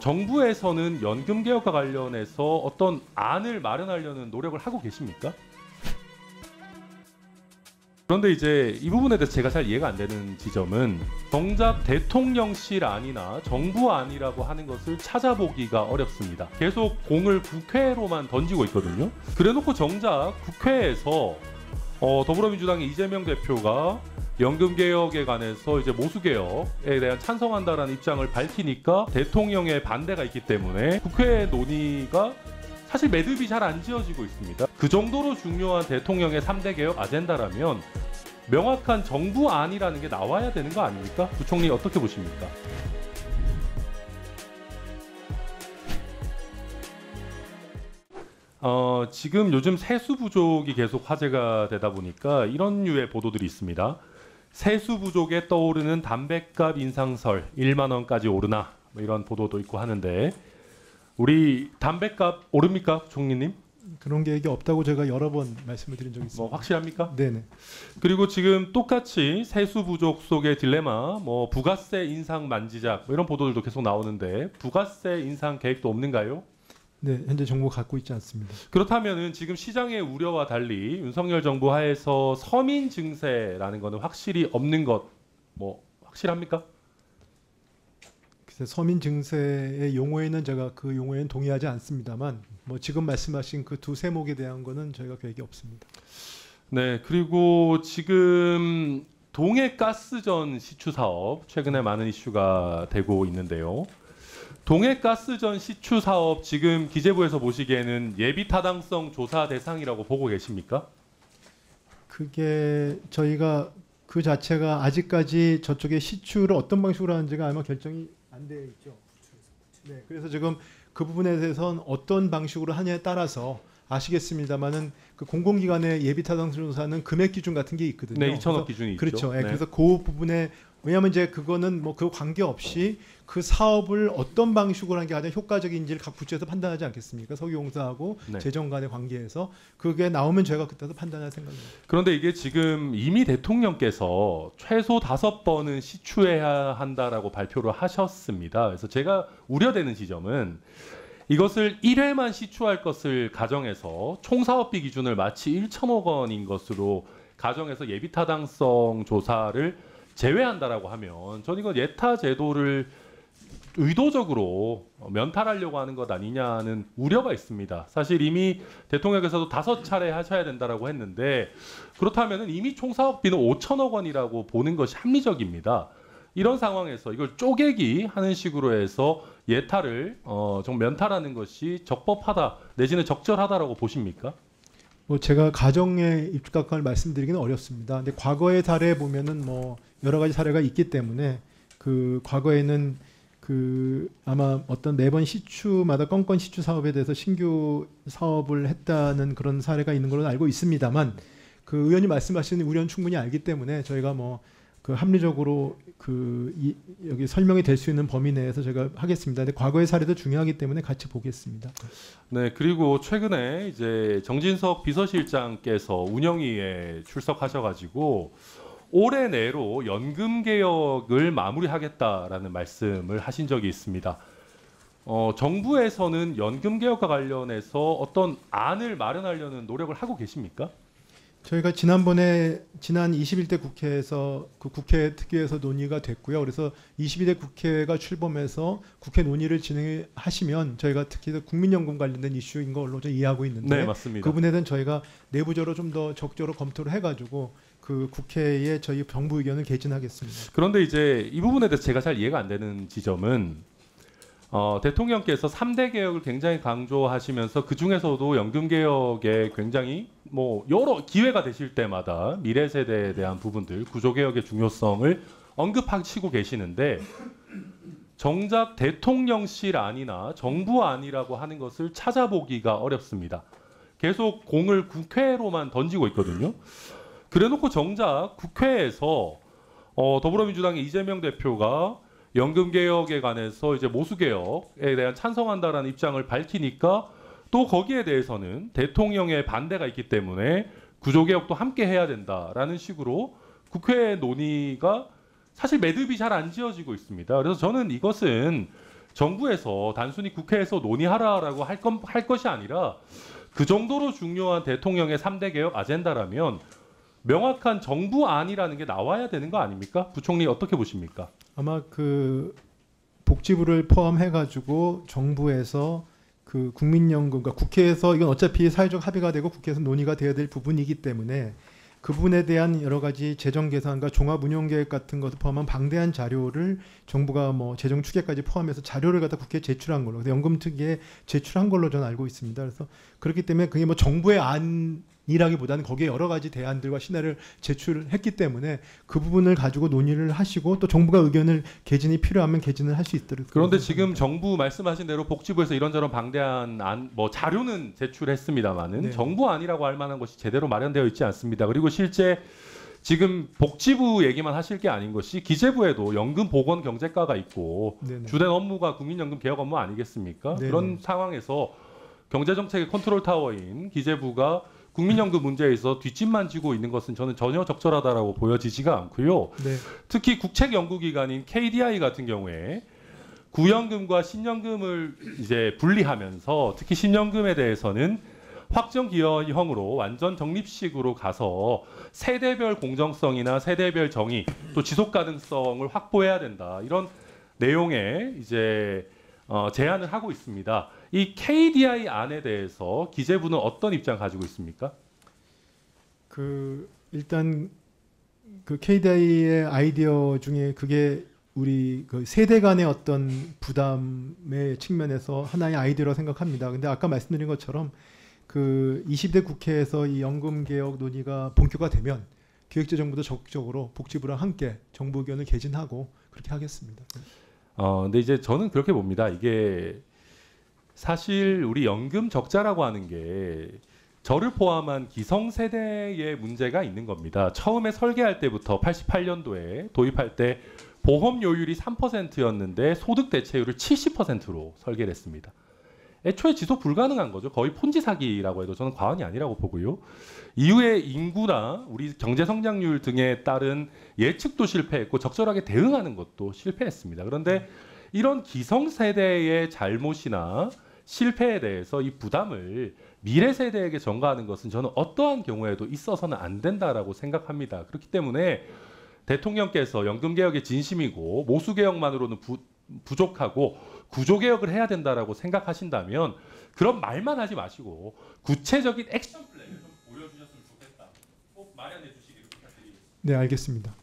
정부에서는 연금 개혁과 관련해서 어떤 안을 마련하려는 노력을 하고 계십니까? 그런데 이제 이 부분에 대해서 제가 잘 이해가 안 되는 지점은 정작 대통령실 안이나 정부 안이라고 하는 것을 찾아보기가 어렵습니다. 계속 공을 국회로만 던지고 있거든요. 그래놓고 정작 국회에서 더불어민주당의 이재명 대표가 연금 개혁에 관해서 이제 모수 개혁에 대한 찬성한다라는 입장을 밝히니까 대통령의 반대가 있기 때문에 국회 논의가 사실 매듭이 잘 안 지어지고 있습니다. 그 정도로 중요한 대통령의 3대 개혁 아젠다라면 명확한 정부안이라는 게 나와야 되는 거 아닙니까? 부총리 어떻게 보십니까? 지금 요즘 세수 부족이 계속 화제가 되다 보니까 이런 류의 보도들이 있습니다. 세수 부족에 떠오르는 담뱃값 인상설 1만 원까지 오르나 뭐 이런 보도도 있고 하는데 우리 담뱃값 오릅니까, 총리님? 그런 계획이 없다고 제가 여러 번 말씀을 드린 적이 있습니다. 뭐 확실합니까? 네네. 그리고 지금 똑같이 세수 부족 속의 딜레마, 뭐 부가세 인상 만지작 뭐 이런 보도들도 계속 나오는데 부가세 인상 계획도 없는가요? 네, 현재 정부가 갖고 있지 않습니다. 그렇다면은 지금 시장의 우려와 달리 윤석열 정부 하에서 서민 증세라는 거는 확실히 없는 것, 뭐 확실합니까? 글쎄, 서민 증세의 용어에는 제가 그 용어에는 동의하지 않습니다만, 뭐 지금 말씀하신 그 두 세목에 대한 거는 저희가 계획이 없습니다. 네, 그리고 지금 동해가스전 시추 사업 최근에 많은 이슈가 되고 있는데요. 동해가스전 시추 사업 지금 기재부에서 보시기에는 예비 타당성 조사 대상이라고 보고 계십니까? 그게 저희가 그 자체가 아직까지 저쪽에 시추를 어떤 방식으로 하는지가 아마 결정이 안 되어 있죠. 네, 그래서 지금 그 부분에 대해서는 어떤 방식으로 하냐에 따라서 아시겠습니다만은 그 공공기관의 예비 타당성 조사는 금액 기준 같은 게 있거든요. 네, 2천억 기준이 그렇죠. 있죠. 네. 네. 그래서 그 부분에 왜냐하면 이제 그거는 뭐 그 관계 없이 그 사업을 어떤 방식으로 하는 게 가장 효과적인지를 각 부처에서 판단하지 않겠습니까? 석유공사하고 네. 재정 간의 관계에서 그게 나오면 저희가 그때서 판단할 생각입니다. 그런데 이게 지금 이미 대통령께서 최소 5번은 시추해야 한다라고 발표를 하셨습니다. 그래서 제가 우려되는 지점은 이것을 1회만 시추할 것을 가정해서 총사업비 기준을 마치 1천억 원인 것으로 가정해서 예비타당성 조사를 제외한다라고 하면 전 이건 예타 제도를 의도적으로 면탈하려고 하는 것 아니냐는 우려가 있습니다. 사실 이미 대통령께서도 5차례 하셔야 된다라고 했는데 그렇다면 이미 총사업비는 5천억 원이라고 보는 것이 합리적입니다. 이런 상황에서 이걸 쪼개기 하는 식으로 해서 예타를 좀 면탈하는 것이 적법하다 내지는 적절하다라고 보십니까? 뭐 제가 가정의 입각을 말씀드리기는 어렵습니다. 근데 과거의 사례 보면은 뭐 여러 가지 사례가 있기 때문에 그 과거에는 그 아마 어떤 매번 시추마다 건건 시추 사업에 대해서 신규 사업을 했다는 그런 사례가 있는 걸로 알고 있습니다만 그 의원님 말씀하시는 우려는 충분히 알기 때문에 저희가 뭐 그 합리적으로 여기 설명이 될 수 있는 범위 내에서 제가 하겠습니다. 근데 과거의 사례도 중요하기 때문에 같이 보겠습니다. 네, 그리고 최근에 이제 정진석 비서실장께서 운영위에 출석하셔가지고 올해 내로 연금 개혁을 마무리하겠다라는 말씀을 하신 적이 있습니다. 정부에서는 연금 개혁과 관련해서 어떤 안을 마련하려는 노력을 하고 계십니까? 저희가 지난 21대 국회에서 그 국회 특위에서 논의가 됐고요. 그래서 22대 국회가 출범해서 국회 논의를 진행하시면 저희가 특히 국민연금 관련된 이슈인 걸로 좀 이해하고 있는데 네, 맞습니다. 그 부분에 대한 저희가 내부적으로 좀 더 적극적으로 검토를 해가지고 그 국회에 저희 정부 의견을 개진하겠습니다. 그런데 이제 이 부분에 대해서 제가 잘 이해가 안 되는 지점은 대통령께서 3대 개혁을 굉장히 강조하시면서 그 중에서도 연금 개혁에 굉장히 뭐 여러 기회가 되실 때마다 미래 세대에 대한 부분들, 구조 개혁의 중요성을 언급하시고 계시는데 정작 대통령실 안이나 정부 안이라고 하는 것을 찾아보기가 어렵습니다. 계속 공을 국회로만 던지고 있거든요. 그래놓고 정작 국회에서 더불어민주당의 이재명 대표가 연금 개혁에 관해서 이제 모수 개혁에 대한 찬성한다라는 입장을 밝히니까 또 거기에 대해서는 대통령의 반대가 있기 때문에 구조 개혁도 함께 해야 된다라는 식으로 국회 논의가 사실 매듭이 잘 안 지어지고 있습니다. 그래서 저는 이것은 정부에서 단순히 국회에서 논의하라라고 할 것이 아니라 그 정도로 중요한 대통령의 3대 개혁 아젠다라면 명확한 정부안이라는 게 나와야 되는 거 아닙니까? 부총리 어떻게 보십니까? 아마 그 복지부를 포함해가지고 정부에서 그 국민연금, 그러니까 국회에서 이건 어차피 사회적 합의가 되고 국회에서 논의가 돼야 될 부분이기 때문에 그 부분에 대한 여러 가지 재정 계산과 종합 운용 계획 같은 것을 포함한 방대한 자료를 정부가 뭐 재정 추계까지 포함해서 자료를 갖다 국회에 제출한 걸로, 연금특위에 제출한 걸로 저는 알고 있습니다. 그래서 그렇기 때문에 그게 뭐 정부의 안이라기보다는 거기에 여러 가지 대안들과 시나리오를 제출했기 때문에 그 부분을 가지고 논의를 하시고 또 정부가 의견을 개진이 필요하면 개진을 할 수 있도록. 그런데 지금 정부 말씀하신 대로 복지부에서 이런저런 방대한 뭐 자료는 제출했습니다만은 네. 정부 안이라고 할 만한 것이 제대로 마련되어 있지 않습니다. 그리고 실제 지금 복지부 얘기만 하실 게 아닌 것이 기재부에도 연금 보건 경제과가 있고 네네. 주된 업무가 국민연금 개혁 업무 아니겠습니까? 네네. 그런 상황에서 경제정책의 컨트롤 타워인 기재부가 국민연금 문제에 있어 뒷짐만 지고 있는 것은 저는 전혀 적절하다라고 보여지지가 않고요. 네. 특히 국책연구기관인 KDI 같은 경우에 구연금과 신연금을 이제 분리하면서 특히 신연금에 대해서는 확정 기여형으로 완전 적립식으로 가서 세대별 공정성이나 세대별 정의 또 지속 가능성을 확보해야 된다. 이런 내용의 이제 제안을 하고 있습니다. 이 KDI 안에 대해서 기재부는 어떤 입장 가지고 있습니까? 그 일단 그 KDI의 아이디어 중에 그게 우리 그 세대 간의 어떤 부담의 측면에서 하나의 아이디어라고 생각합니다. 근데 아까 말씀드린 것처럼 그 20대 국회에서 이 연금 개혁 논의가 본격화되면 기획재정부도 적극적으로 복지부랑 함께 정부 의견을 개진하고 그렇게 하겠습니다. 근데 이제 저는 그렇게 봅니다. 이게 사실 우리 연금 적자라고 하는 게 저를 포함한 기성세대의 문제가 있는 겁니다. 처음에 설계할 때부터 88년도에 도입할 때 보험료율이 3%였는데 소득 대체율을 70%로 설계를 했습니다. 애초에 지속 불가능한 거죠. 거의 폰지 사기라고 해도 저는 과언이 아니라고 보고요. 이후에 인구나 우리 경제 성장률 등에 따른 예측도 실패했고 적절하게 대응하는 것도 실패했습니다. 그런데 이런 기성세대의 잘못이나 실패에 대해서 이 부담을 미래 세대에게 전가하는 것은 저는 어떠한 경우에도 있어서는 안 된다라고 생각합니다. 그렇기 때문에 대통령께서 연금개혁의 진심이고 모수개혁만으로는 부족하고 구조개혁을 해야 된다라고 생각하신다면 그런 말만 하지 마시고 구체적인 액션 플랜을 좀 보여주셨으면 좋겠다. 꼭 마련해 주시기를 부탁드리겠습니다. 네, 알겠습니다.